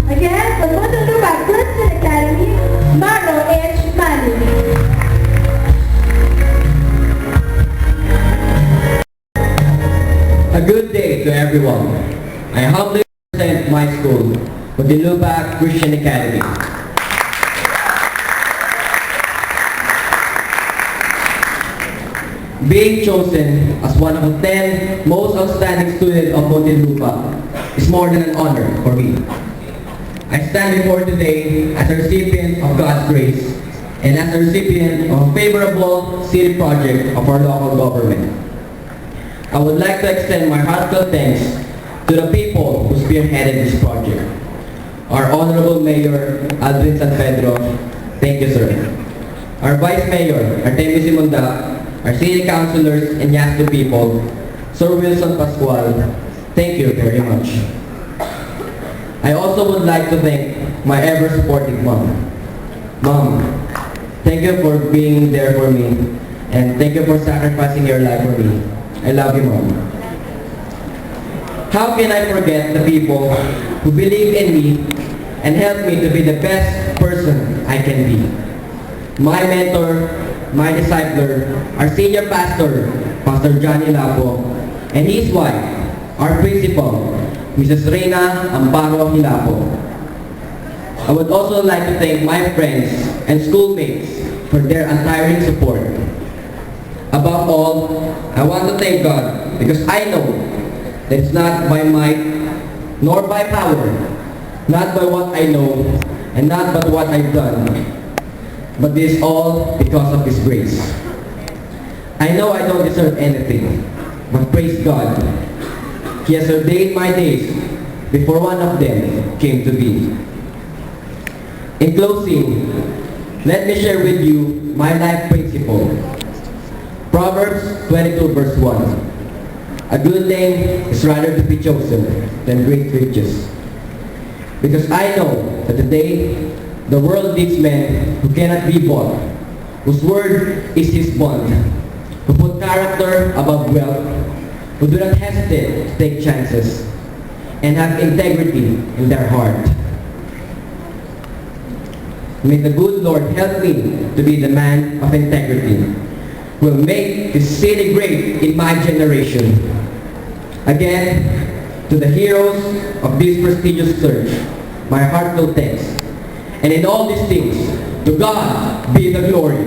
Again, the Photo Lupa Christian Academy, Marlo H. Mani. A good day to everyone. I humbly present my school, Muntinlupa Christian Academy. Being chosen as one of the 10 most outstanding students of Muntinlupa is more than an honor for me. I stand before today as a recipient of God's grace and as a recipient of a favorable city project of our local government. I would like to extend my heartfelt thanks to the people who spearheaded this project. Our Honorable Mayor, Alvin San Pedro, thank you, sir. Our Vice Mayor, Artemio Simunda, our City Councilors and Yasto people, Sir Wilson Pascual, thank you very much. I also would like to thank my ever-supportive mom. Mom, thank you for being there for me, and thank you for sacrificing your life for me. I love you, Mom. How can I forget the people who believe in me and help me to be the best person I can be? My mentor, my discipler, our senior pastor, Pastor Johnny Lapo, and his wife, our principal, Mrs. Reina Amparo Hilapo. I would also like to thank my friends and schoolmates for their untiring support. Above all, I want to thank God because I know that it's not by might nor by power, not by what I know and not by what I've done, but this is all because of His grace. I know I don't deserve anything, but praise God, He has ordained my days before one of them came to be. In closing, let me share with you my life principle. Proverbs 22 verse 1. A good name is rather to be chosen than great riches. Because I know that today the world needs men who cannot be bought, whose word is his bond, who put character above wealth, who do not hesitate to take chances, and have integrity in their heart. May the good Lord help me to be the man of integrity, who will make this city great in my generation. Again, to the heroes of this prestigious search, my heartfelt thanks. And in all these things, to God be the glory.